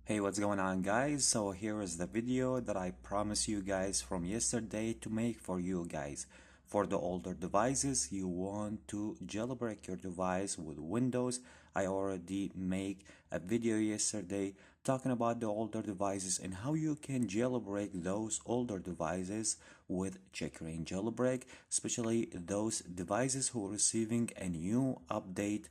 Hey, what's going on, guys? So here is the video that I promised you guys from yesterday to make for you guys. For the older devices, you want to jailbreak your device with Windows. I already make a video yesterday talking about the older devices and how you can jailbreak those older devices with CHECKRA1N jailbreak, especially those devices who are receiving a new update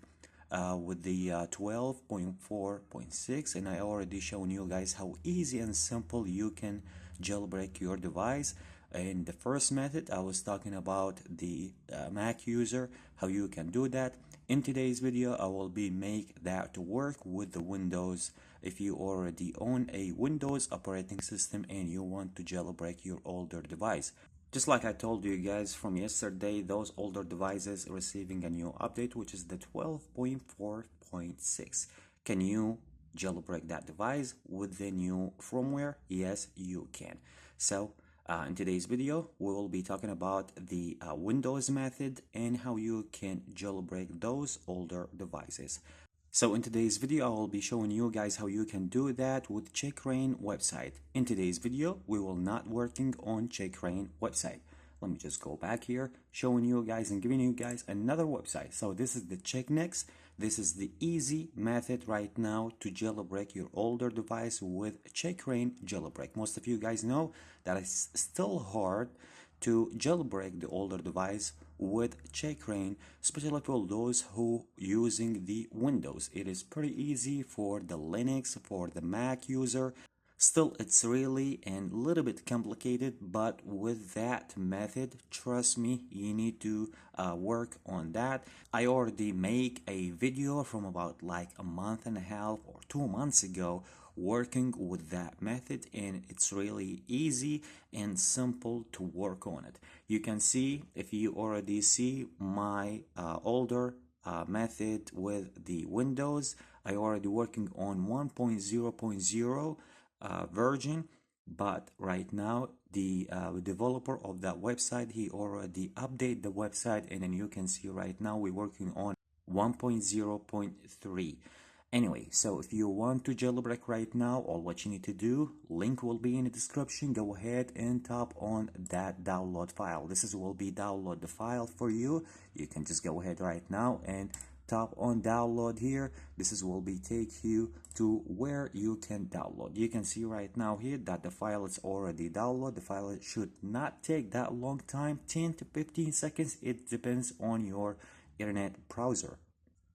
with the 12.4.6, and I already shown you guys how easy and simple you can jailbreak your device. In the first method I was talking about the Mac user, how you can do that. In today's video I will be make that to work with the Windows. If you already own a Windows operating system and you want to jailbreak your older device, just like I told you guys from yesterday, those older devices receiving a new update, which is the 12.4.6. Can you jailbreak that device with the new firmware? Yes, you can. So in today's video, we will be talking about the Windows method and how you can jailbreak those older devices. So in today's video, I will be showing you guys how you can do that with CHECKRA1N website. In today's video, we will not working on CHECKRA1N website. Let me just go back here, showing you guys and giving you guys another website. So this is the CheckNext. This is the easy method right now to jailbreak your older device with CHECKRA1N jailbreak. Most of you guys know that it's still hard to jailbreak the older device with CHECKRA1N, especially for those who using the Windows. It is pretty easy for the Linux, for the Mac user. Still, it's really a little bit complicated, but with that method, trust me, you need to work on that. I already make a video from about like a month and a half or 2 months ago working with that method, and it's really easy and simple to work on it. You can see, if you already see my older method with the Windows, I already working on 1.0.0 version, but right now the developer of that website, he already update the website, and then you can see right now we're working on 1.0.3. Anyway, so if you want to jailbreak right now, all what you need to do, link will be in the description. Go ahead and tap on that download file. This will be download the file for you. You can just go ahead right now and tap on download here. This will be take you to where you can download. You can see right now here that the file is already downloaded. The file should not take that long time, 10 to 15 seconds. It depends on your internet browser.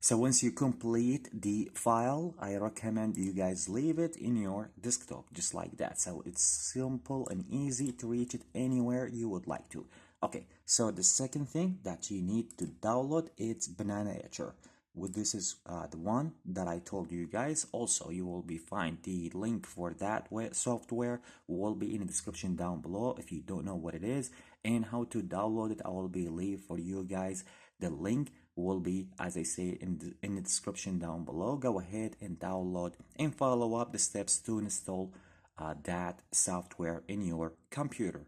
So once you complete the file, I recommend you guys leave it in your desktop just like that. So it's simple and easy to reach it anywhere you would like to. Okay, so the second thing that you need to download is Banana Etcher. This is the one that I told you guys. Also, you will be find the link for that software will be in the description down below if you don't know what it is and how to download it. I will be leave for you guys the link will be, as I say, in the description down below. Go ahead and download and follow up the steps to install that software in your computer.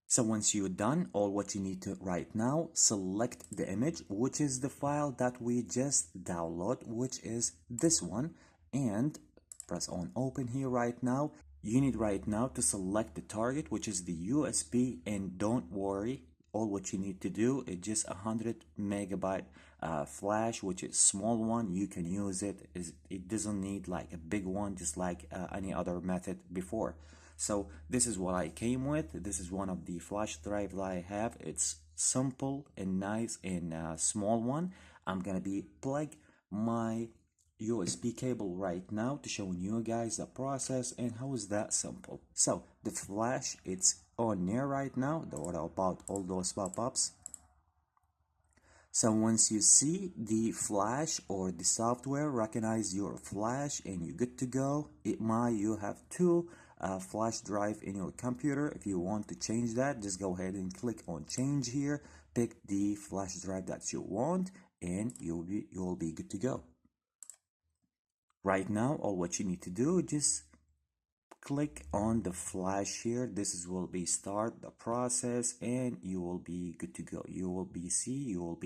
So once you're done, all what you need to right now, select the image, which is the file that we just download, which is this one, and press on open here right now. You need right now to select the target, which is the USB, and don't worry, all what you need to do is just 100 megabyte flash, which is small one. You can use it. It doesn't need like a big one, just like any other method before. So this is what I came with. This is one of the flash drive that I have. It's simple and nice and small one. I'm gonna be plug my USB cable right now to show you guys the process and how is that simple. So the flash, it's on there right now. What about all those pop-ups? So once you see the flash or the software recognize your flash and you're good to go, you have two flash drive in your computer. If you want to change that, just go ahead and click on change here, pick the flash drive that you want, and you'll be good to go. Right now, all what you need to do, just click on the flash here. This will be start the process and you will be good to go. You will be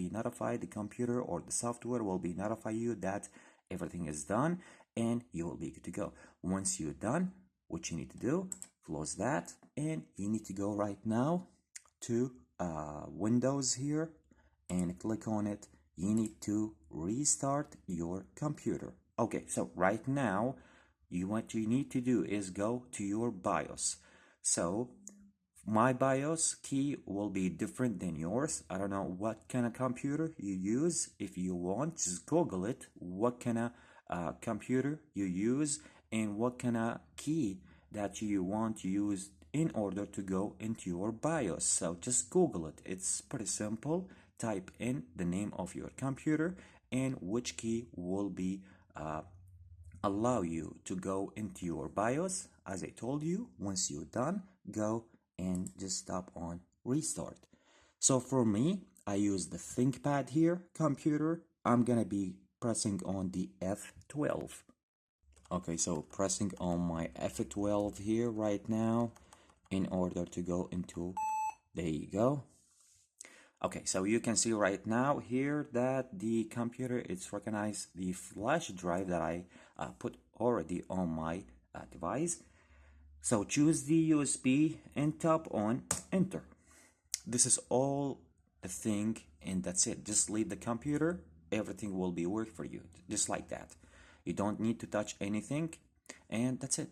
notified, the computer or the software will be notify you that everything is done, and you will be good to go. Once you're done, what you need to do, close that, and you need to go right now to Windows here and click on it. You need to restart your computer. Okay, so right now, what you need to do is go to your BIOS. So my BIOS key will be different than yours. I don't know what kind of computer you use. If you want, just Google it. What kind of computer you use and what kind of key that you want to use in order to go into your BIOS. So just Google it. It's pretty simple. Type in the name of your computer and which key will be allow you to go into your BIOS. As I told you, once you're done, go and just tap on restart. So for me, I use the ThinkPad here computer. I'm gonna be pressing on the F12. Okay, so pressing on my F12 here right now in order to go into, there you go. Okay, so you can see right now here that the computer it's recognized the flash drive that I put already on my device. So choose the USB and tap on enter. This is all the thing and that's it. Just leave the computer, everything will be work for you just like that. You don't need to touch anything and that's it.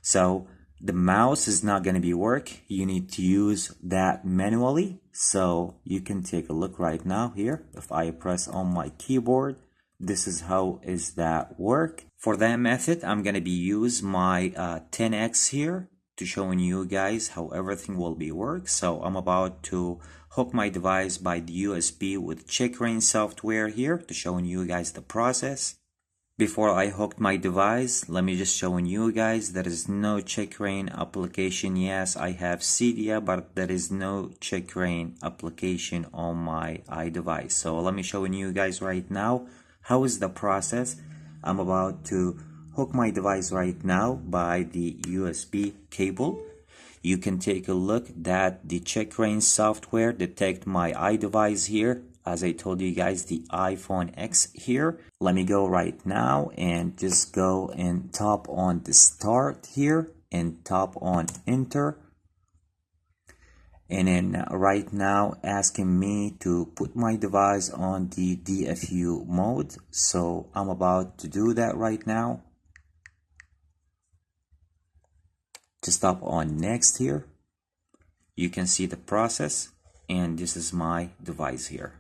So the mouse is not going to be work. You need to use that manually. So you can take a look right now here. If I press on my keyboard, this is how is that work. For that method, I'm going to be use my 10x here to showing you guys how everything will be work. So I'm about to hook my device by the USB with CHECKRA1N software here to showing you guys the process. Before I hooked my device, let me just showing you guys there is no CHECKRA1N application. Yes, I have Cydia, but there is no CHECKRA1N application on my iDevice. So let me showing you guys right now how is the process. I'm about to hook my device right now by the USB cable. You can take a look that the CHECKRA1N software detect my iDevice here. As I told you guys, the iPhone X here. Let me go right now and just go and tap on the start here and tap on enter. And then right now asking me to put my device on the DFU mode. So I'm about to do that right now. Just tap on next here. You can see the process and this is my device here.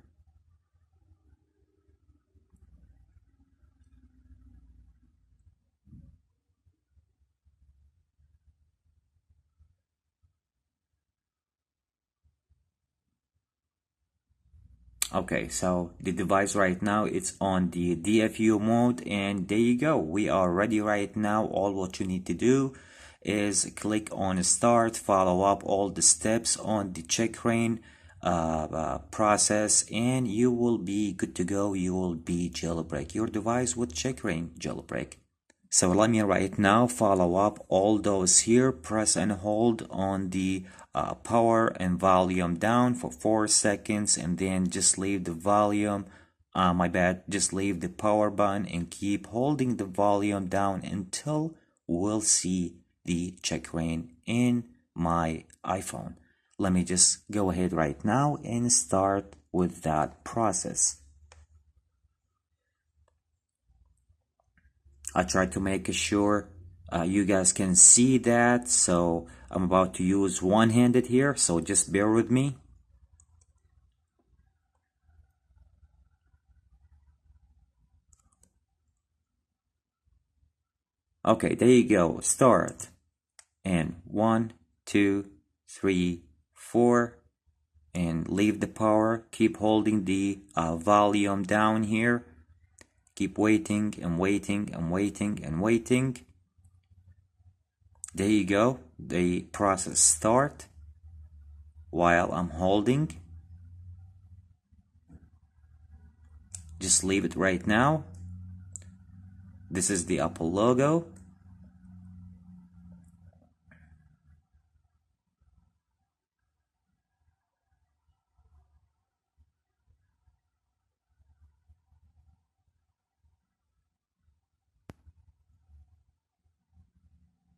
Okay, so the device right now it's on the DFU mode and there you go. We are ready right now. All what you need to do is click on start, follow up all the steps on the CHECKRA1N process and you will be good to go. You will be jailbreak your device with CHECKRA1N jailbreak. So let me right now follow up all those here. Press and hold on the power and volume down for 4 seconds and then just leave the volume, just leave the power button and keep holding the volume down until we'll see the CHECKRA1N in my iPhone. Let me just go ahead right now and start with that process. I try to make sure you guys can see that, so I'm about to use one-handed here, so just bear with me. Okay, there you go. Start. And 1, 2, 3, 4. And leave the power. Keep holding the volume down here. Keep waiting and waiting and waiting and waiting. There you go. The process start while I'm holding. Just leave it right now. This is the Apple logo.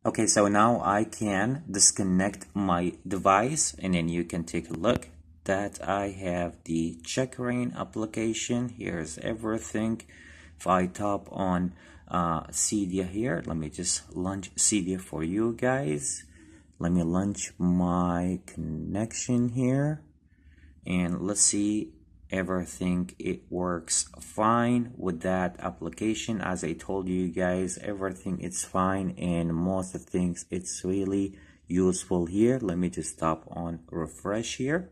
Okay, so now I can disconnect my device, and then you can take a look that I have the CHECKRA1N application. Here's everything. If I tap on Cydia here, let me just launch Cydia for you guys. Let me launch my connection here, and let's see everything. It works fine with that application. As I told you guys, everything is fine, and most of the things it's really useful here. Let me just tap on refresh here.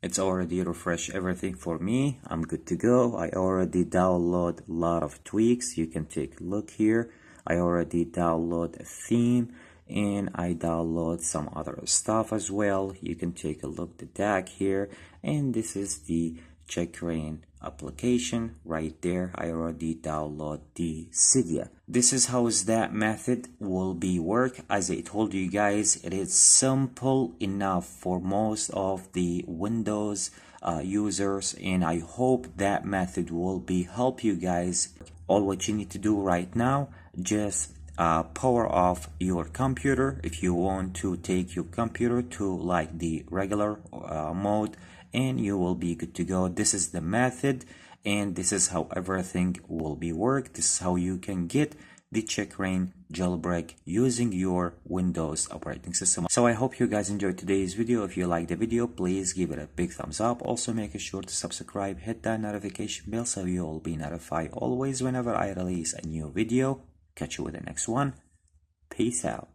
It's already refreshed everything for me. I'm good to go. I already download a lot of tweaks. You can take a look here. I already download a theme, and I download some other stuff as well. You can take a look at the DAC here, and this is the CHECKRA1N application right there. I already download the Cydia. This is how that method will be work. As I told you guys, it is simple enough for most of the Windows users, and I hope that method will be help you guys. All what you need to do right now, just power off your computer if you want to take your computer to like the regular mode, and you will be good to go. This is the method, and this is how everything will be work. This is how you can get the CHECKRA1N jailbreak using your Windows operating system. So I hope you guys enjoyed today's video. If you like the video, please give it a big thumbs up. Also make sure to subscribe, hit that notification bell so you will be notified always whenever I release a new video. Catch you with the next one. Peace out.